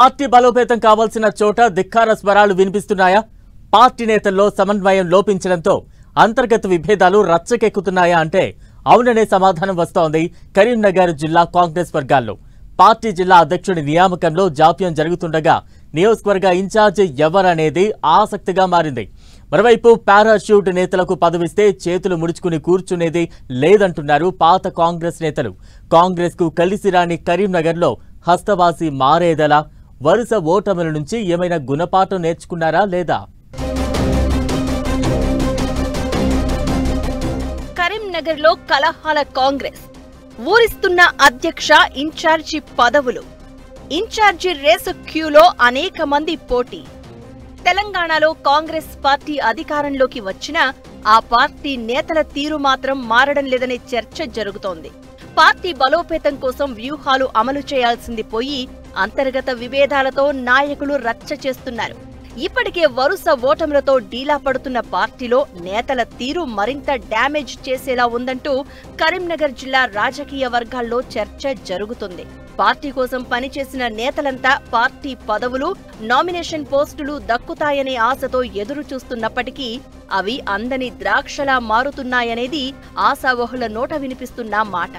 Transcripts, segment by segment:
Party బలోపేతం కావాల్సిన చోట ధిక్కార స్వరాలు వినిపిస్తున్నాయా? పార్టీ నేతల్లో సమన్వయం లోపించడంతో అంతర్గత విభేదాలు రచ్చకెక్కుతున్నాయా అంటే అవుననే సమాధానం వస్తోంది కరీంనగర్ జిల్లా కాంగ్రెస్ వర్గాల్లో. పార్టీ జిల్లా అధ్యక్షుడి నియామకంలో జాప్యం జరుగుతుండగా నియోజకవర్గ ఇన్ఛార్జి ఎవరనేది ఆసక్తిగా మారింది. మరోవైపు పారాషూట్ నేతలకు పదవిస్తే చేతులు ముడుచుకుని కూర్చునేది లేదంటున్నారు పాత కాంగ్రెస్ నేతలు. కాంగ్రెస్ కు కలిసిరాని కరీంనగర్లో హస్తవాసి మారేదలా? వరుస ఓటముల నుంచి ఏమైనా గుణపాఠం నేర్చుకున్నారా లేదా? కరీంనగర్లో కలహాల కాంగ్రెస్, ఊరిస్తున్న అధ్యక్ష ఇన్ఛార్జి పదవులు, ఇన్ఛార్జి రేసు క్యూలో అనేక మంది పోటీ. తెలంగాణలో కాంగ్రెస్ పార్టీ అధికారంలోకి వచ్చినా ఆ పార్టీ నేతల తీరు మాత్రం మారడం లేదనే చర్చ జరుగుతోంది. పార్టీ బలోపేతం కోసం వ్యూహాలు అమలు చేయాల్సింది పోయి అంతర్గత విభేదాలతో నాయకులు రచ్చ చేస్తున్నారు. ఇప్పటికే వరుస ఓటములతో డీలా పడుతున్న పార్టీలో నేతల తీరు మరింత డ్యామేజ్ చేసేలా ఉందంటూ కరీంనగర్ జిల్లా రాజకీయ వర్గాల్లో చర్చ జరుగుతుంది. పార్టీ కోసం పనిచేసిన నేతలంతా పార్టీ పదవులు, నామినేషన్ పోస్టులు దక్కుతాయనే ఆశతో ఎదురు చూస్తున్నప్పటికీ అవి అందని ద్రాక్షలా మారుతున్నాయనేది ఆశావహుల నోట వినిపిస్తున్న మాట.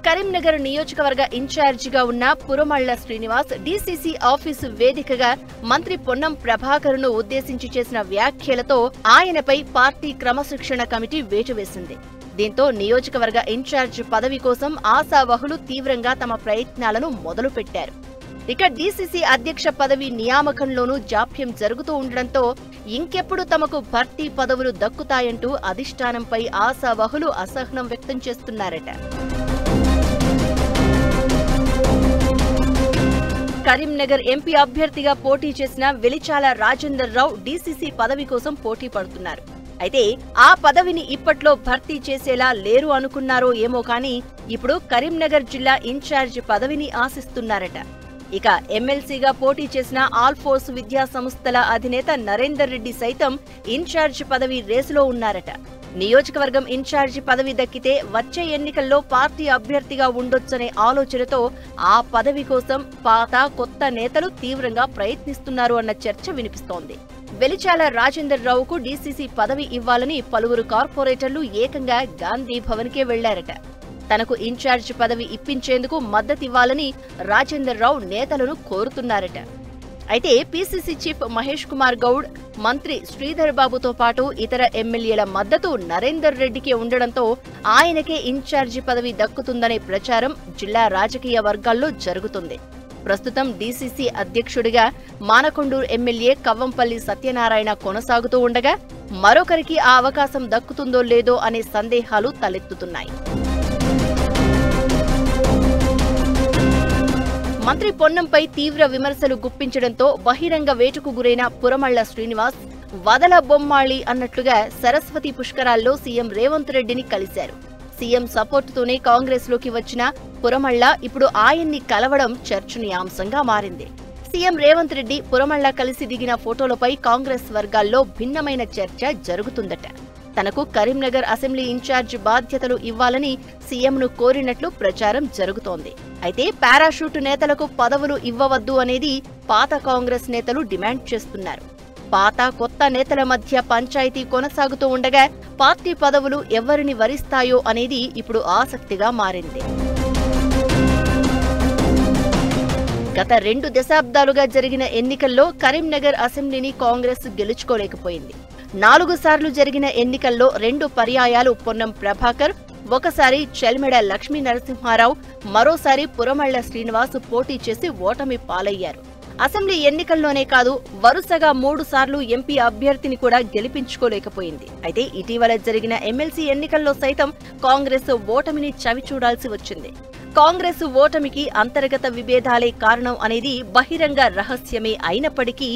కరీంనగర్ నియోజకవర్గ ఇన్ఛార్జిగా ఉన్న పురమళ్ల శ్రీనివాస్ డీసీసీ ఆఫీసు వేదికగా మంత్రి పొన్నం ప్రభాకర్ను ఉద్దేశించి చేసిన వ్యాఖ్యలతో ఆయనపై పార్టీ క్రమశిక్షణ కమిటీ వేటు వేసింది. దీంతో నియోజకవర్గ ఇన్ఛార్జ్ పదవి కోసం ఆశావహులు తీవ్రంగా తమ ప్రయత్నాలను మొదలుపెట్టారు. ఇక డీసీసీ అధ్యక్ష పదవి నియామకంలోనూ జాప్యం జరుగుతూ ఉండడంతో ఇంకెప్పుడు తమకు భర్తీ పదవులు దక్కుతాయంటూ అధిష్టానంపై ఆశావహులు అసహనం వ్యక్తం చేస్తున్నారట. కరీంనగర్ ఎంపీ అభ్యర్థిగా పోటీ చేసిన వెలిచాల రాజేందర్ రావు డీసీసీ పదవి కోసం పోటీ పడుతున్నారు. అయితే ఆ పదవిని ఇప్పట్లో భర్తీ చేసేలా లేరు అనుకున్నారో ఏమో కానీ ఇప్పుడు కరీంనగర్ జిల్లా ఇన్ఛార్జి పదవిని ఆశిస్తున్నారట. ఇక ఎమ్మెల్సీగా పోటీ చేసిన ఆల్ ఫోర్స్ విద్యా సంస్థల అధినేత నరేందర్ రెడ్డి సైతం ఇన్ఛార్జి పదవి రేసులో ఉన్నారట. నియోజకవర్గం ఇన్ఛార్జి పదవి దక్కితే వచ్చే ఎన్నికల్లో పార్టీ అభ్యర్థిగా ఉండొచ్చనే ఆలోచనతో ఆ పదవి కోసం పాత కొత్త నేతలు తీవ్రంగా ప్రయత్నిస్తున్నారు అన్న చర్చ వినిపిస్తోంది. వెలిచాల రాజేందర్ రావుకు డీసీసీ పదవి ఇవ్వాలని పలువురు కార్పొరేటర్లు ఏకంగా గాంధీ భవన్కే వెళ్లారట. తనకు ఇన్ఛార్జి పదవి ఇప్పించేందుకు మద్దతివ్వాలని రాజేందర్ రావు నేతలను కోరుతున్నారట. అయితే పీసీసీ చీఫ్ మహేష్ కుమార్ గౌడ్, మంత్రి శ్రీధర్ బాబుతో పాటు ఇతర ఎమ్మెల్యేల మద్దతు నరేందర్ రెడ్డికి ఉండడంతో ఆయనకే ఇన్ఛార్జి పదవి దక్కుతుందనే ప్రచారం జిల్లా రాజకీయ వర్గాల్లో జరుగుతుంది. ప్రస్తుతం డీసీసీ అధ్యక్షుడిగా మానకొండూరు ఎమ్మెల్యే కవ్వంపల్లి సత్యనారాయణ కొనసాగుతూ ఉండగా మరొకరికి ఆ అవకాశం దక్కుతుందో లేదో అనే సందేహాలు తలెత్తుతున్నాయి. మంత్రి పొన్నంపై తీవ్ర విమర్శలు గుప్పించడంతో బహిరంగ వేటుకు గురైన పురమళ్ల శ్రీనివాస్ వదల బొమ్మాళి అన్నట్లుగా సరస్వతి పుష్కరాల్లో సీఎం రేవంత్ రెడ్డిని కలిశారు. సీఎం సపోర్టుతోనే కాంగ్రెస్ లోకి వచ్చిన పురమళ్ల ఇప్పుడు ఆయన్ని కలవడం చర్చనీయాంశంగా మారింది. సీఎం రేవంత్ రెడ్డి పురమళ్ల కలిసి దిగిన ఫోటోలపై కాంగ్రెస్ వర్గాల్లో భిన్నమైన చర్చ జరుగుతుందట. తనకు కరీంనగర్ అసెంబ్లీ ఇన్ఛార్జ్ బాధ్యతలు ఇవ్వాలని సీఎంను కోరినట్లు ప్రచారం జరుగుతోంది. అయితే పారాషూట్ నేతలకు పదవులు ఇవ్వవద్దు అనేది పాత కాంగ్రెస్ నేతలు డిమాండ్ చేస్తున్నారు. పాత కొత్త నేతల మధ్య పంచాయతీ కొనసాగుతూ ఉండగా పార్టీ పదవులు ఎవరిని వరిస్తాయో అనేది ఇప్పుడు ఆసక్తిగా మారింది. గత 2 దశాబ్దాలుగా జరిగిన ఎన్నికల్లో కరీంనగర్ అసెంబ్లీని కాంగ్రెస్ గెలుచుకోలేకపోయింది. 4 సార్లు జరిగిన ఎన్నికల్లో 2 పర్యాయాలు పొన్నం ప్రభాకర్, ఒకసారి చెల్మెడ లక్ష్మీ నరసింహారావు, మరోసారి పురమళ్ల శ్రీనివాస్ పోటీ చేసి ఓటమి పాలయ్యారు. అసెంబ్లీ ఎన్నికల్లోనే కాదు వరుసగా 3 సార్లు ఎంపీ అభ్యర్థిని కూడా గెలిపించుకోలేకపోయింది. అయితే ఇటీవల జరిగిన ఎమ్మెల్సీ ఎన్నికల్లో సైతం కాంగ్రెస్ ఓటమిని చవిచూడాల్సి వచ్చింది. కాంగ్రెస్ ఓటమికి అంతర్గత విభేదాలే కారణం అనేది బహిరంగ రహస్యమే అయినప్పటికీ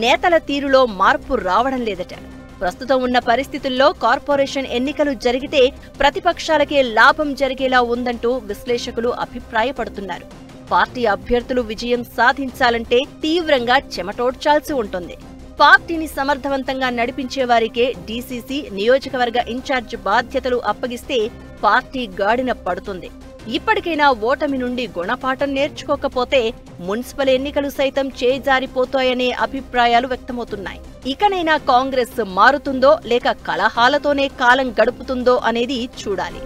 నేతల తీరులో మార్పు రావడం లేదట. ప్రస్తుతం ఉన్న పరిస్థితుల్లో కార్పొరేషన్ ఎన్నికలు జరిగితే ప్రతిపక్షాలకే లాభం జరిగేలా ఉందంటూ విశ్లేషకులు అభిప్రాయపడుతున్నారు. పార్టీ అభ్యర్థులు విజయం సాధించాలంటే తీవ్రంగా చెమటోడ్చాల్సి ఉంటుంది. పార్టీని సమర్థవంతంగా నడిపించే వారికే డీసీసీ నియోజకవర్గ ఇన్ఛార్జ్ బాధ్యతలు అప్పగిస్తే పార్టీ గాడిన పడుతుంది. ఇప్పటికైనా ఓటమి నుండి గుణపాఠం నేర్చుకోకపోతే మున్సిపల్ ఎన్నికలు సైతం చేజారిపోతాయనే అభిప్రాయాలు వ్యక్తమవుతున్నాయి. ఇకనైనా కాంగ్రెస్ మారుతుందో లేక కలహాలతోనే కాలం గడుపుతుందో అనేది చూడాలి.